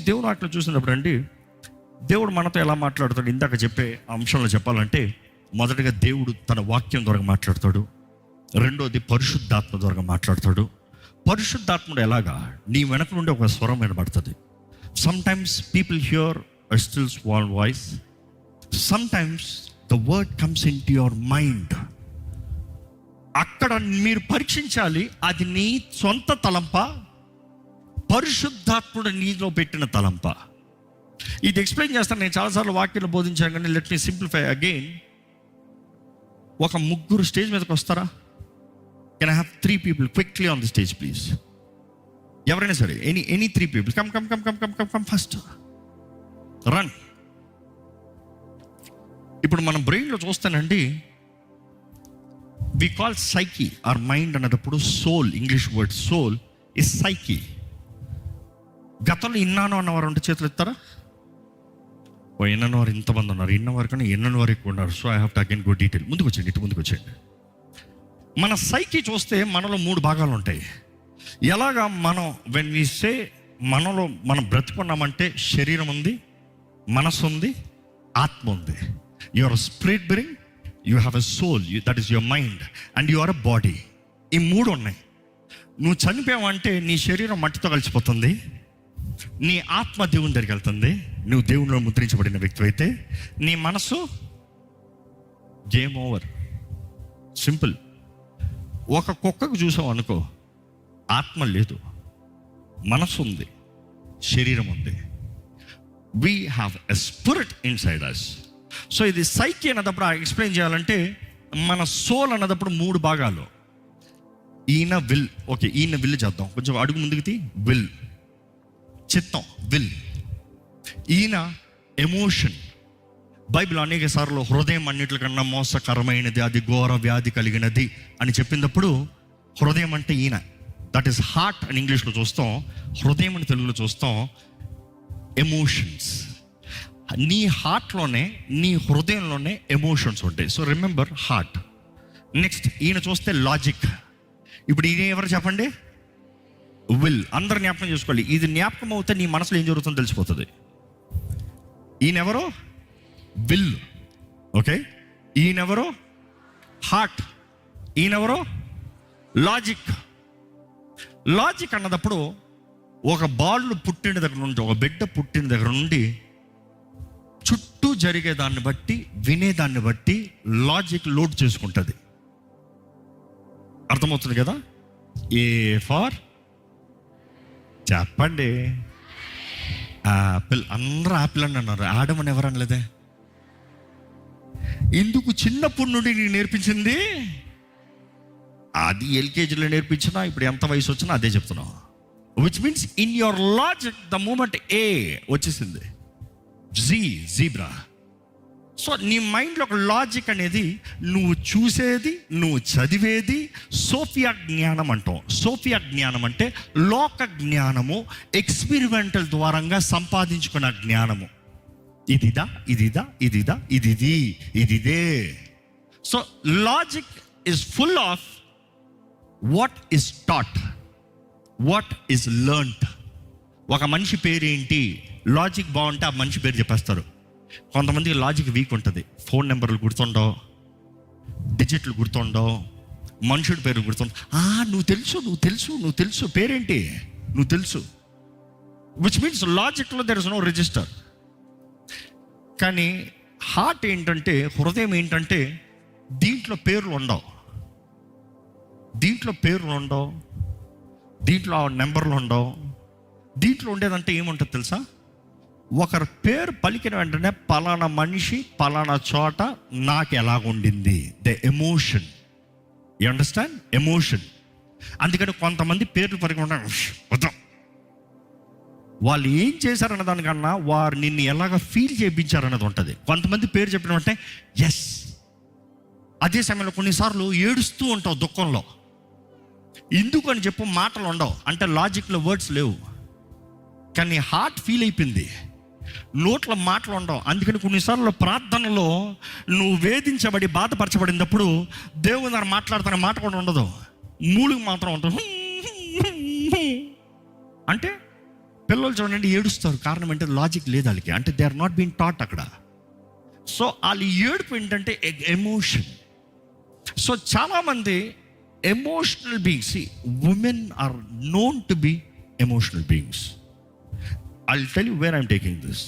దేవుని వాక్యం చూసినప్పుడు అండి, దేవుడు మనతో ఎలా మాట్లాడతాడు ఇందాక చెప్పే అంశంలో చెప్పాలంటే, మొదటగా దేవుడు తన వాక్యం ద్వారా మాట్లాడతాడు. రెండోది పరిశుద్ధాత్మ ద్వారా మాట్లాడతాడు. పరిశుద్ధాత్ముడు ఎలాగా, నీ వెనక నుండి ఒక స్వరం వినబడుతుంది. Sometimes people here a still small voice. Sometimes the word comes into your mind. అక్కడ మీరు పరీక్షించాలి, అది నీ సొంత తలంప, పరిశుద్ధాత్ముడు నీలో పెట్టిన తలంప. ఇది ఎక్స్ప్లెయిన్ చేస్తాను. నేను చాలాసార్లు వాక్యాలు బోధించాను, కానీ లెట్ మీ సింప్లిఫై అగైన్. ఒక ముగ్గురు స్టేజ్ మీదకి వస్తారా? Can I have 3 people quickly on the stage please? ఎవరైనా సరే, any 3 people come first, run. ఇప్పుడు మనం బ్రెయిన్లో చూస్తానండి, we call psyche or mind అన్నప్పుడు soul, English word soul is psyche. గతంలో ఇన్నాను అన్నవారు ఉంటే చేతులు ఎత్తారా? ఓ ఎన్నో వారు ఇంతమంది ఉన్నారు, ఇన్నవారు కానీ ఎన్నో వారు ఎక్కువ ఉన్నారు. So I have to again go detail. ముందుకు వచ్చేయండి, ఇటు ముందుకు వచ్చేయండి. మన సైకి చూస్తే మనలో 3 భాగాలు ఉంటాయి. ఎలాగా మనం వెన్ వి సే మనలో మనం బ్రతుకున్నామంటే, శరీరం ఉంది, మనసు ఉంది, ఆత్మ ఉంది. You are spirit being, you have a soul, that is your mind, and you are a body. ఈ 3 ఉన్నాయి. నువ్వు చనిపోయావంటే నీ శరీరం మట్టితో కలిసిపోతుంది, నీ ఆత్మ దేవుని దగ్గరికి వెళ్తుంది, నువ్వు దేవునిలో ముద్రించబడిన వ్యక్తి అయితే. నీ మనసు గేమ్ ఓవర్, సింపుల్. ఒక కుక్కకు చూసావు అనుకో, ఆత్మ లేదు, మనసు ఉంది, శరీరం ఉంది. We have a spirit inside us. So ఇది సైకి అన్నప్పుడు ఎక్స్ప్లెయిన్ చేయాలంటే, మన సోల్ అన్నప్పుడు 3 భాగాలు. ఈయన విల్, ఓకే, ఈయన విల్ చేద్దాం, కొంచెం అడుగు ముందుకు విల్, చిత్తం, విల్. ఈయన ఎమోషన్. బైబిల్ అనేక సార్లు హృదయం అన్నిటికన్నా మోసకరమైనది, అది ఘోర వ్యాధి కలిగినది అని చెప్పినప్పుడు, హృదయం అంటే ఈయన, దట్ ఈస్ హార్ట్ అని ఇంగ్లీష్లో చూస్తాం, హృదయం అని తెలుగులో చూస్తాం. ఎమోషన్స్, నీ హార్ట్లోనే, నీ హృదయంలోనే ఎమోషన్స్ ఉంటాయి. So remember heart. నెక్స్ట్ ఈయన చూస్తే లాజిక్. ఇప్పుడు ఈయన ఎవరు చెప్పండి? విల్. అందరు జ్ఞాపకం చేసుకోవాలి. ఇది జ్ఞాపకం అవుతే నీ మనసులో ఏం జరుగుతుందో తెలిసిపోతుంది. ఈయనెవరో? విల్. ఓకే. ఈయనెవరో? హార్ట్. ఈయనెవరో? లాజిక్. లాజిక్ అన్నదప్పుడు ఒక బాలు పుట్టిన దగ్గర నుండి, ఒక బిడ్డ పుట్టిన దగ్గర నుండి చుట్టూ జరిగేదాన్ని బట్టి, వినేదాన్ని బట్టి లాజిక్ లోడ్ చేసుకుంటుంది. అర్థమవుతుంది కదా? ఏ ఫార్ చెప్పండి, యాపిల్. అందరూ యాపిల్ అని అన్నారు, ఆడమ్ అని ఎవరు అనలేదే. ఇందుకు చిన్నప్పటి నుండి నీకు నేర్పించింది అది ఎల్కేజీలో నేర్పించినా, ఇప్పుడు ఎంత వయసు వచ్చినా అదే చెప్తున్నావు. Which means in your logic the moment ఏ వచ్చేసింది, జీబ్రా. సో నీ మైండ్లో ఒక లాజిక్ అనేది, నువ్వు చూసేది, నువ్వు చదివేది సోఫియా జ్ఞానం అంటాం. సోఫియా జ్ఞానం అంటే లోక జ్ఞానము, ఎక్స్పెరిమెంటల్ ద్వారంగా సంపాదించుకున్న జ్ఞానము. ఇదిదా, ఇదిదా, ఇదిదా, ఇదిదే. So logic is full of what is taught, what is learned. ఒక మనిషి పేరు ఏంటి, లాజిక్ బాగుంటే ఆ మనిషి పేరు చెప్పేస్తారు. కొంతమందికి లాజిక్ వీక్ ఉంటుంది, ఫోన్ నెంబర్లు గుర్తుండవు, డిజిట్లు గుర్తుండవు, మనుషుడి పేరు గుర్తుండవు. నువ్వు తెలుసు పేరేంటి, నువ్వు తెలుసు. విచ్ మీన్స్ లాజిక్లో దెర్ ఇస్ నో రిజిస్టర్. కానీ హార్ట్ ఏంటంటే, హృదయం ఏంటంటే, దీంట్లో పేర్లు ఉండవు, దీంట్లో నెంబర్లు ఉండవు. దీంట్లో ఉండేదంటే ఏముంటుంది తెలుసా? ఒకరి పేరు పలికిన వెంటనే పలానా మనిషి పలానా చోట నాకు ఎలాగుండింది, the emotion. You understand? Emotion. అందుకని కొంతమంది పేర్లు పలికిన వద్దాం, వాళ్ళు ఏం చేశారన్న దానికన్నా వారు నిన్ను ఎలాగ ఫీల్ చేయించారన్నది ఉంటుంది. కొంతమంది పేరు చెప్పిన వెంటనే ఎస్. అదే సమయంలో కొన్నిసార్లు ఏడుస్తూ ఉంటావు దుఃఖంలో. ఎందుకు అని చెప్పు మాటలు ఉండవు, అంటే లాజిక్లో వర్డ్స్ లేవు, కానీ హార్ట్ ఫీల్ అయిపోయింది, నోట్ల మాటలు ఉండవు. అందుకని కొన్నిసార్లు ప్రార్థనలో నువ్వు వేధించబడి బాధపరచబడినప్పుడు దేవుని దగ్గర మాట్లాడుతున్న మాట కూడా ఉండదు, మూలుగు మాత్రం ఉంటుంది. అంటే పిల్లలు చూడండి ఏడుస్తారు, కారణం అంటే లాజిక్ లేదు వాళ్ళకి, అంటే they are not been taught అక్కడ. సో వాళ్ళు ఏడుపు ఏంటంటే ఎమోషన్. సో చాలామంది emotional beings, women are known to be emotional beings. I will tell you where I'm taking this.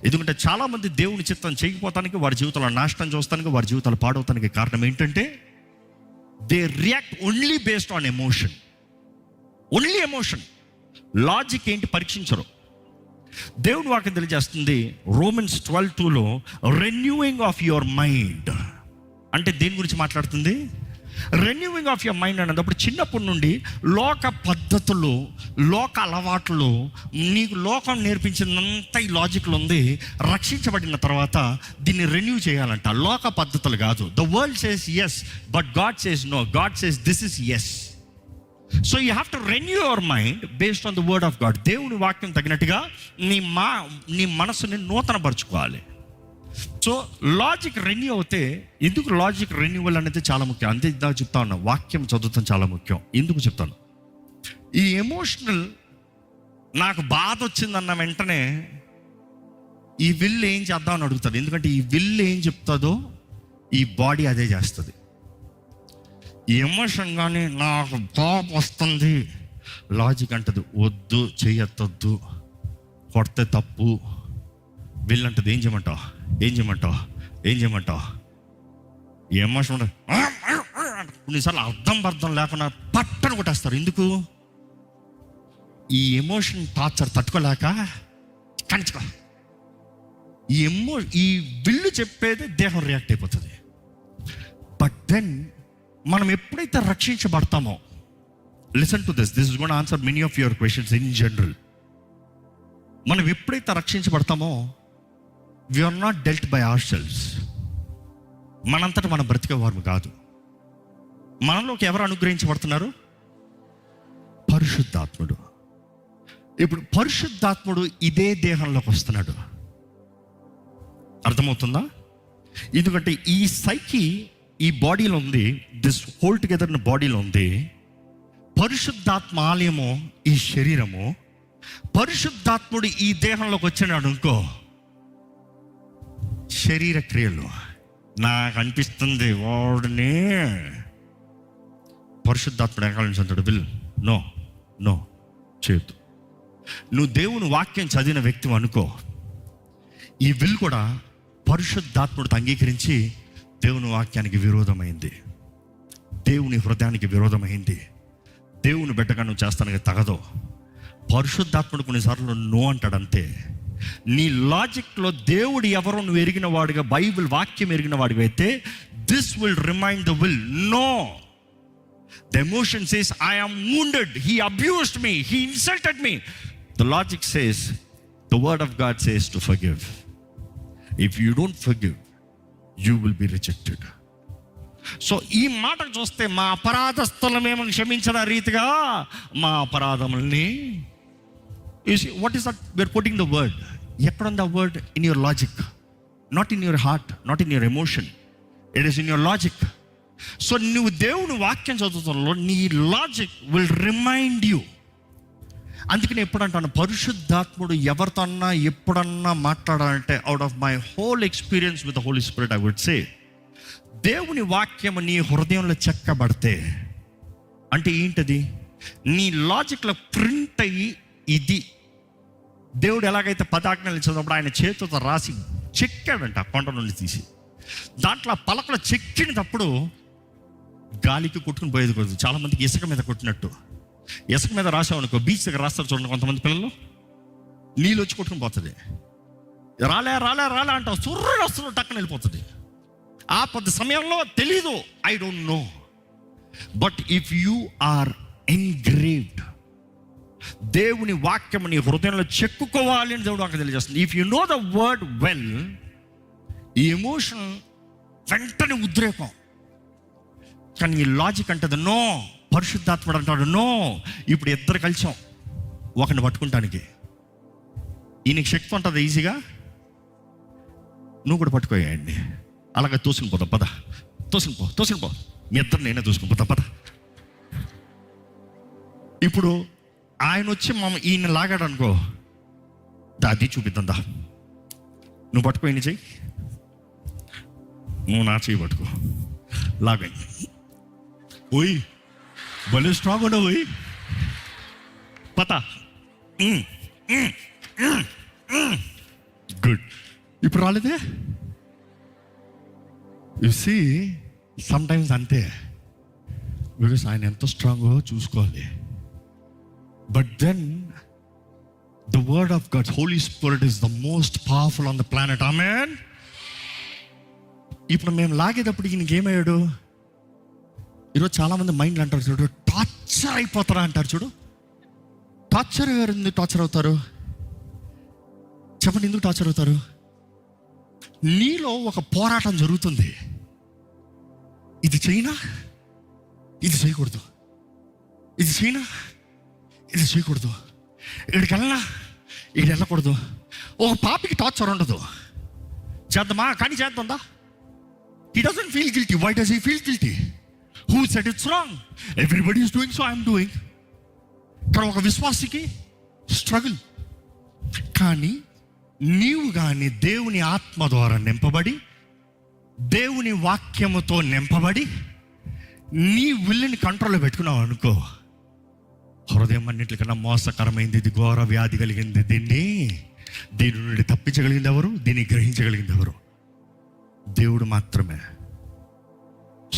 ఎందుకంటే చాలామంది దేవుని చిత్తం చేయకపోతానికి, వారి జీవితంలో నాశనం చూస్తానికి, వారి జీవితాలు పాడవుతానికి కారణం ఏంటంటే they react only based on emotion. Only emotion. Logic ఏంటి పరీక్షించరు. దేవుని వాక్యం తెలియజేస్తుంది రోమన్స్ 12:2లో రెన్యూయింగ్ ఆఫ్ యువర్ మైండ్ అంటే దేని గురించి మాట్లాడుతుంది? రెన్యూయింగ్ ఆఫ్ యువర్ మైండ్ అన్నప్పుడు చిన్నప్పటి నుండి లోక పద్ధతులు, లోక అలవాట్లు, నీకు లోకం నేర్పించినంత ఈ లాజిక్లు ఉంది. రక్షించబడిన తర్వాత దీన్ని రెన్యూ చేయాలంట. లోక పద్ధతులు కాదు. The world says yes, but God says no. God says this is yes. So you have to renew your mind based on the word of God. దేవుని వాక్యం తగినట్టుగా నీ మనసుని నూతనపరచుకోవాలి. సో లాజిక్ రెన్యూ అవుతే, ఎందుకు లాజిక్ రెన్యూవల్ అనేది చాలా ముఖ్యం. అంతే ఇందాక చెప్తా ఉన్నా, వాక్యం చదువుతాం చాలా ముఖ్యం. ఎందుకు చెప్తాను, ఈ ఎమోషనల్ నాకు బాధ వచ్చిందన్న వెంటనే ఈ విల్ ఏం చేద్దామని అడుగుతాడు. ఎందుకంటే ఈ విల్ ఏం చెప్తుందో ఈ బాడీ అదే చేస్తుంది. ఈ ఎమోషన్ కానీ నాకు కోపం వస్తుంది, లాజిక్ అంటది వద్దు, చెయ్యొద్దు, కొడితే తప్పు. వీళ్ళంటది ఏం చేయమంటావు, ఏం చేయమంటావు, ఏం చేయమంటావు. ఈ ఎమోషన్ ఉంటుంది. కొన్నిసార్లు అర్థం లేకుండా పట్టను కొట్టేస్తారు. ఎందుకు? ఈ ఎమోషన్ టార్చర్ తట్టుకోలేక కణించుకో. ఈ విల్లు చెప్పేది దేహం రియాక్ట్ అయిపోతుంది. బట్ దెన్ మనం ఎప్పుడైతే రక్షించబడతామో, listen to this is gonna answer many of your questions in general. మనం ఎప్పుడైతే రక్షించబడతామో, we are not dealt by ourselves. మనంతటా మనం బ్రతికేవారు కాదు. మనలోకి ఎవరు అనుగ్రహించబడుతున్నారు? పరిశుద్ధాత్ముడు. ఇప్పుడు పరిశుద్ధాత్ముడు ఇదే దేహంలోకి వస్తున్నాడు. అర్థమవుతుందా? ఎందుకంటే ఈ సైకి ఈ బాడీలో ఉంది, దిస్ హోల్ టుగెదర్ బాడీలో ఉంది. పరిశుద్ధాత్మ ఆలయము ఈ శరీరము. పరిశుద్ధాత్ముడు ఈ దేహంలోకి వచ్చినాడు అనుకో, శరీర క్రియలు నాకు అనిపిస్తుంది వాడిని పరిశుద్ధాత్ముడు ఎకాలించాడు. విల్ నో నో చేయొద్దు. నువ్వు దేవుని వాక్యం చదివిన వ్యక్తి అనుకో, ఈ విల్ కూడా పరిశుద్ధాత్ముడితో అంగీకరించి దేవుని వాక్యానికి విరోధమైంది, దేవుని హృదయానికి విరోధమైంది, దేవుని బిడ్డగా నువ్వు చేస్తానికి తగదో. పరిశుద్ధాత్ముడు కొన్నిసార్లు నో అంటాడు అంతే. నీ లాజిక్లో దేవుడు ఎవరో నువ్వు ఎరిగిన వాడిగా, బైబిల్ వాక్యం ఎరిగిన వాడిగా అయితే this will remind the will no. The emotion says I am wounded, he abused me, he insulted me. The logic says, the word of God says to forgive. If you don't forgive, you will be rejected. So ఈ మాట చూస్తే మా అపరాధస్థులమేమో క్షమించిన రీతిగా మా అపరాధముల్ని, what is that we're putting the word. ఎక్కడ ఉంది ఆ word? In your logic, not in your heart, not in your emotion, it is in your logic. So నువ్వు దేవుని వాక్యం చదువుతున్నలో నీ లాజిక్ విల్ రిమైండ్ యూ. అందుకని ఎప్పుడంటాను, పరిశుద్ధాత్ముడు ఎవరితో అన్నా ఎప్పుడన్నా మాట్లాడాలంటే, out of my whole experience with the Holy Spirit I would say, దేవుని వాక్యము నీ హృదయంలో చెక్కబడితే అంటే ఏంటది? నీ లాజిక్లో ప్రింట్ అయ్యి, ఇది దేవుడు ఎలాగైతే 10 ఆజ్ఞలు ఇచ్చినప్పుడు ఆయన చేతితో రాసి చెక్కాడంట, కొండ నుండి తీసి. దాంట్లో పలకలు చెక్కినప్పుడు గాలికి కొట్టుకుని పోయేది కొద్ది. చాలామందికి ఇసుక మీద కొట్టినట్టు, ఇసుక మీద రాసామనుకో, బీచ్ దగ్గర రాస్తారు చూడండి కొంతమంది పిల్లలు, నీళ్ళు వచ్చి కొట్టుకుని పోతుంది. రాలే రాలే రాలే అంటావు, సుర్రు వస్తున్న టక్కన వెళ్ళిపోతుంది. ఆ కొద్ది సమయంలో తెలీదు, I don't know. But if you are engraved, దేవుని వాక్యం నీ హృదయంలో చెక్కుకోవాలి అని దేవుడు అక్కడ తెలియజేస్తుంది. If you know the word well, ఈ ఎమోషన్ వెంటనే ఉద్రేకం. కానీ ఈ లాజిక్ అంటది నో. పరిశుద్ధాత్ముడు అంటాడు నో. ఇప్పుడు ఇద్దరు కలిసాం ఒకరిని పట్టుకుంటానికి, ఈయనకి శక్తి ఉంటుంది ఈజీగా, నువ్వు కూడా పట్టుకోయండి, అలాగే తోసుకుని పోతాం, పద తోసుకుని పో, మీ ఇద్దరు నేనే తోసుకుని పోతాం, పద. ఇప్పుడు ఆయన వచ్చి ఈయన లాగాడు అనుకో, అది చూపిద్దా, నువ్వు పట్టుకో, ఈయన చెయ్యి, నువ్వు నా చెయ్యి పట్టుకో, లాగా, ఓయ్ భలే స్ట్రాంగ్ ఉండవు, ఓయ్ పతా, గుడ్. ఇప్పుడు రాలేదే. యు సీ సమ్టైమ్స్ అంతే, బికాస్ ఆయన ఎంత స్ట్రాంగో చూసుకోవాలి. But then the word of God, Holy Spirit is the most powerful on the planet. Amen. ఇప్పుడు మేము లాగేటప్పుడు ఈయనకి ఏమయ్యాడు? ఈరోజు చాలామంది మైండ్లు అంటారు చూడు, టార్చర్ అయిపోతారా అంటారు చూడు. టార్చర్ గారు ఎందుకు టార్చర్ అవుతారు చెప్పండి? ఎందుకు టార్చర్ అవుతారు? నీలో ఒక పోరాటం జరుగుతుంది. ఇది చేయనా, ఇది చేయకూడదు, ఇది చేయనా, ఇది చేయకూడదు, ఇక్కడికి వెళ్ళనా, ఇక్కడ వెళ్ళకూడదు. ఒక పాపికి టార్చర్ ఉండదు, చేద్దామా కానీ చేద్దాందా. He doesn't feel guilty. Why does he feel guilty? Who said it's wrong? Everybody is doing, so I am doing. కానీ ఒక విశ్వాసికి స్ట్రగుల్. కానీ నీవు కానీ దేవుని ఆత్మ ద్వారా నింపబడి, దేవుని వాక్యముతో నింపబడి, నీ విల్లుని కంట్రోల్లో పెట్టుకున్నావు అనుకో, హృదయం అన్నింటికన్నా మోసకరమైంది, ఇది ఘోర వ్యాధి కలిగింది, దీని నుండి తప్పించగలిగింది ఎవరు? దీన్ని గ్రహించగలిగింది ఎవరు? దేవుడు మాత్రమే.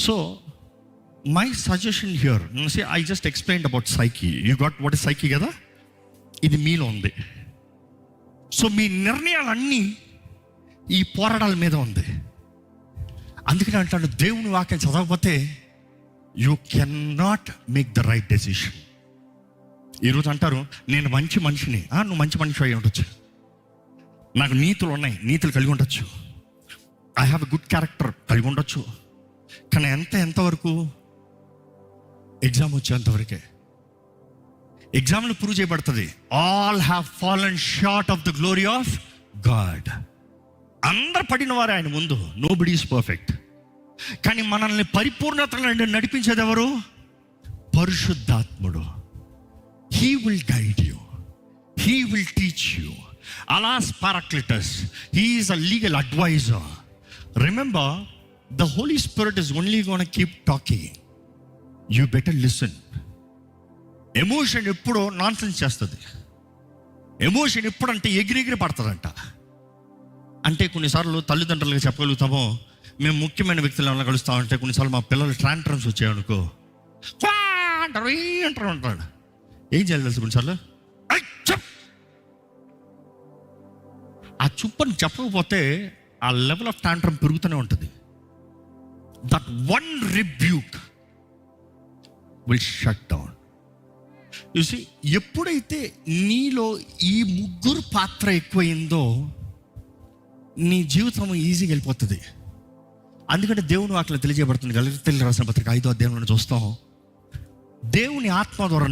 So my suggestion here, I just explained about psyche. You got what is psyche కదా, ఇది మీలో ఉంది. సో మీ నిర్ణయాలన్నీ ఈ పోరాటాల మీద ఉంది. అందుకని అంటాను, దేవుని వాక్యం చదవకపోతే you can not make the right decision. ఈరోజు అంటారు, నేను మంచి మనిషిని. నువ్వు మంచి మనిషి అయి ఉండొచ్చు, నాకు నీతులు ఉన్నాయి, నీతులు కలిగి ఉండొచ్చు, I have a good character కలిగి ఉండొచ్చు. కానీ ఎంతవరకు? ఎగ్జామ్ వచ్చేంతవరకే. ఎగ్జామ్లో ప్రూవ్ చేయబడుతుంది, all have fallen short of the glory of God. అందరు పడిన వారే ఆయన ముందు, నోబడీ ఈజ్ పర్ఫెక్ట్. కానీ మనల్ని పరిపూర్ణతలో నడిపించేది ఎవరు? పరిశుద్ధాత్ముడు. He will guide you, he will teach you. Alias paracletus, he is a legal adviser. Remember, the Holy Spirit is only going to keep talking. You better listen. Emotion ఎప్పుడో nonsense చేస్తుంది. Emotion ఎప్పుడంటే ఎగిరి పడుతుందంట. అంటే కొన్నిసార్లు తల్లిదండ్రులుగా చెప్పగలుగుతామో, మేము ముఖ్యమైన వ్యక్తులు ఏమైనా కలుస్తామంటే కొన్నిసార్లు మా పిల్లలు ట్రాంట్రమ్స్ వచ్చాయనుకో, అంటారు. ఏం చేయాలి తెలుసు? కొన్నిసార్లు ఆ చుప్పని చెప్పకపోతే ఆ లెవెల్ ఆఫ్ ట్రాంట్రమ్ పెరుగుతూనే ఉంటుంది. That one rebuke will shut down. You see, ఎప్పుడైతే నీలో ఈ ముగ్గురు పాత్ర ఎక్కువైందో నీ జీవితం ఈజీగా వెళ్ళిపోతుంది. అందుకంటే దేవుని వాక్యం తెలియజేయబడుతుంది. గలతీయులకు రాసిన పత్రిక 5వ అధ్యాయంలో చూస్తాం, దేవుని ఆత్మ ద్వారా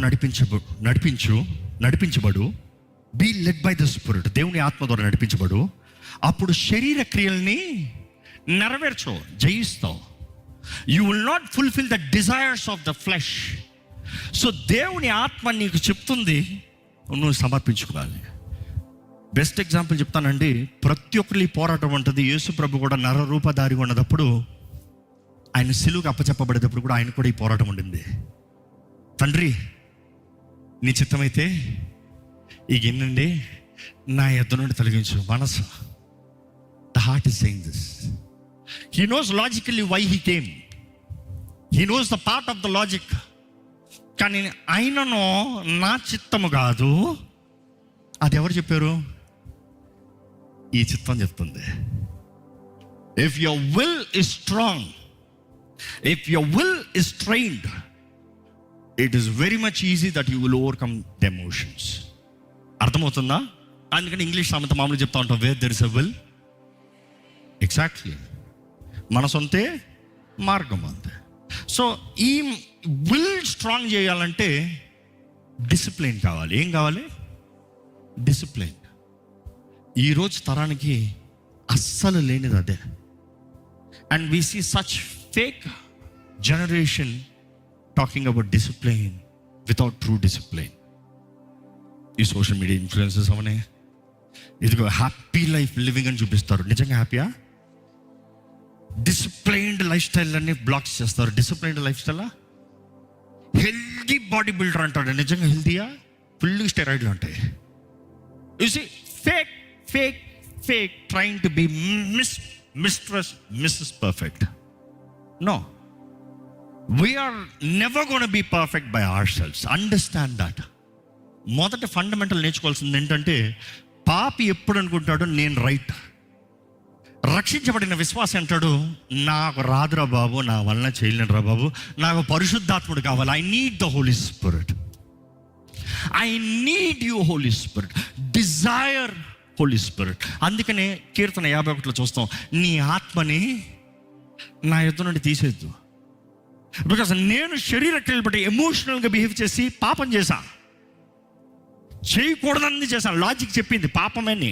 నడిపించబడు, be led by the spirit. దేవుని ఆత్మ ద్వారా నడిపించబడు, అప్పుడు శరీర క్రియల్ని నెరవేర్చవు, జయిస్తావు. You will not fulfill the desires of the flesh. So దేవుని ఆత్మ నీకు చెప్తుంది, నువ్వు సమర్పించుకోవాలి. బెస్ట్ ఎగ్జాంపుల్ చెప్తానండి. ప్రతి ఒక్కరి పోరాటం ఉంటుంది. యేసు ప్రభు కూడా నరరూపధారిగా ఉన్నప్పుడు, ఆయన సిలువకు అప్పచెప్పబడేటప్పుడు కూడా ఆయన కూడా ఈ పోరాటం ఉండింది. తండ్రి, నీ చిత్తమైతే ఈ గిన్నెండి నా ఎద్దు నుండి తొలగించు. మనసు, the heart is saying this. He knows logically why he came. He knows the part of the logic. కానీ ఆయనను నా చిత్తము కాదు, అది ఎవరు చెప్పారు? ఈ చిత్తం చెప్తుంది. If your will is strong, if your will is trained, it is very much easy that you will overcome the emotions. అర్థమవుతుందా? అందుకని ఇంగ్లీష్ సామెత మామూలుగా చెప్తా ఉంటాం, where there is a will, exactly మన సొంతే మార్గం అంతే. సో ఈ విల్ స్ట్రాంగ్ చేయాలంటే డిసిప్లిన్ కావాలి. ఏం కావాలి? డిసిప్లిన్. ఈరోజు తరానికి అస్సలు లేనిది అదే. And we see such fake generation talking about discipline without true discipline. ఈ సోషల్ మీడియా ఇన్ఫ్లుయెన్సెస్ అవనే, ఇదిగో హ్యాపీ లైఫ్ లివింగ్ అని చూపిస్తారు. నిజంగా హ్యాపీయా? డిసిప్లైన్డ్ లైఫ్ స్టైల్ అన్ని బ్లాక్స్ చేస్తారు. డిసిప్లైన్డ్ లైఫ్ స్టైలా? హెల్దీ బాడీ బిల్డర్ అంటాడు, నిజంగా హెల్దీయా? ఫుల్ స్టెరాయిడ్లు ఉంటాయి. You see, fake fake fake trying to be mistress missus perfect. No, we're never gonna be perfect by ourselves. Understand that. మొదట fundamental నేర్చుకోవాల్సింది ఏంటంటే, పాపి ఎప్పుడు అనుకుంటాడు నేను రైట్. రక్షించబడిన విశ్వాసం అంటాడు, నాకు రాదురా బాబు, నా వలన చేయలేనురా బాబు, నాకు పరిశుద్ధాత్ముడు కావాలి. I need the Holy Spirit. I need you Holy Spirit. Desire Holy Spirit. అందుకనే కీర్తన 51లో చూస్తాం, నీ ఆత్మని నా యుద్ధం నుండి తీసేద్దు. బికాస్ నేను శరీర క్రియలు బట్టి ఎమోషనల్గా బిహేవ్ చేసి పాపం చేశా, చేయకూడదని చేశాను. లాజిక్ చెప్పింది పాపమని,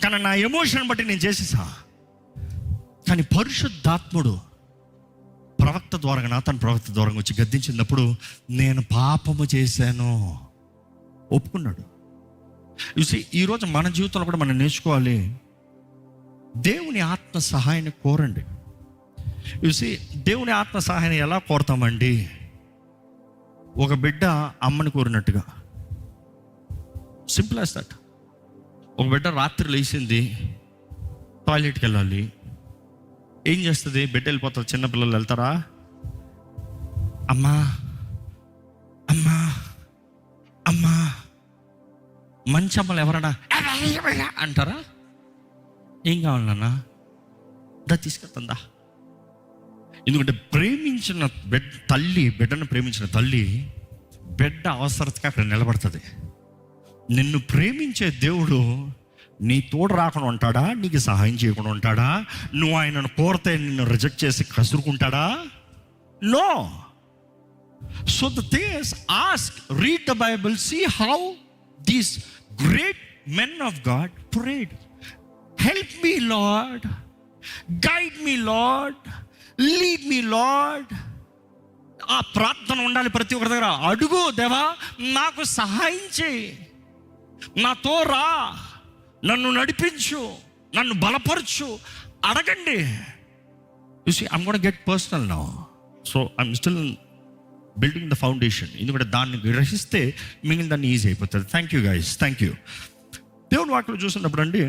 కానీ నా ఎమోషన్ బట్టి నేను చేసేసా. కానీ పరిశుద్ధాత్ముడు ప్రవక్త ద్వారా, నాతాను ప్రవక్త ద్వారా వచ్చి గద్దించినప్పుడు నేను పాపము చేశాను ఒప్పుకున్నాడు. చూసి ఈరోజు మన జీవితంలో కూడా మనం నేర్చుకోవాలి, దేవుని ఆత్మ సహాయాన్ని కోరండి. చూసి దేవుని ఆత్మ సహాయాన్ని ఎలా కోరతామండి? ఒక బిడ్డ అమ్మని కోరినట్టుగా, సింపుల్ యాజ్ దట్. ఒక బిడ్డ రాత్రి లేచింది, టాయిలెట్కి వెళ్ళాలి. ఏం చేస్తుంది? బిడ్డ వెళ్ళిపోతారు. చిన్నపిల్లలు వెళ్తారా? అమ్మా అమ్మా అమ్మా, మంచి అమ్మలు ఎవరన్నా అంటారా? ఏం కావాలి నాన్న? దా తీసుకెళ్తుందా? ఎందుకంటే ప్రేమించిన బిడ్డను ప్రేమించిన తల్లి బిడ్డ అవసరతగా అక్కడ నిలబడుతుంది. నిన్ను ప్రేమించే దేవుడు నీ తోడు రాకుండా ఉంటాడా? నీకు సహాయం చేయకుండా ఉంటాడా? నువ్వు ఆయనను కోరితే నిన్ను రిజెక్ట్ చేసి కసురుకుంటాడా? No. So the thing is, ask, read the Bible, see how these great men of God prayed. Help me Lord, guide me Lord, lead me Lord. ఆ ప్రార్థన ఉండాలి ప్రతి ఒక్కరి దగ్గర. అడుగు, దేవా నాకు సహాయం చేయి, నాతో రా, నన్ను నడిపించు, నన్ను బలపరచు. అడగండి. You see, I'm gonna get personal now. So I'm still building the foundation. ఎందుకంటే దాన్ని గ్రహిస్తే మిగిలిన దాన్ని ఈజీ అయిపోతుంది. Thank you guys, thank you. దేవుని వాక్యం చూసినప్పుడు అండి,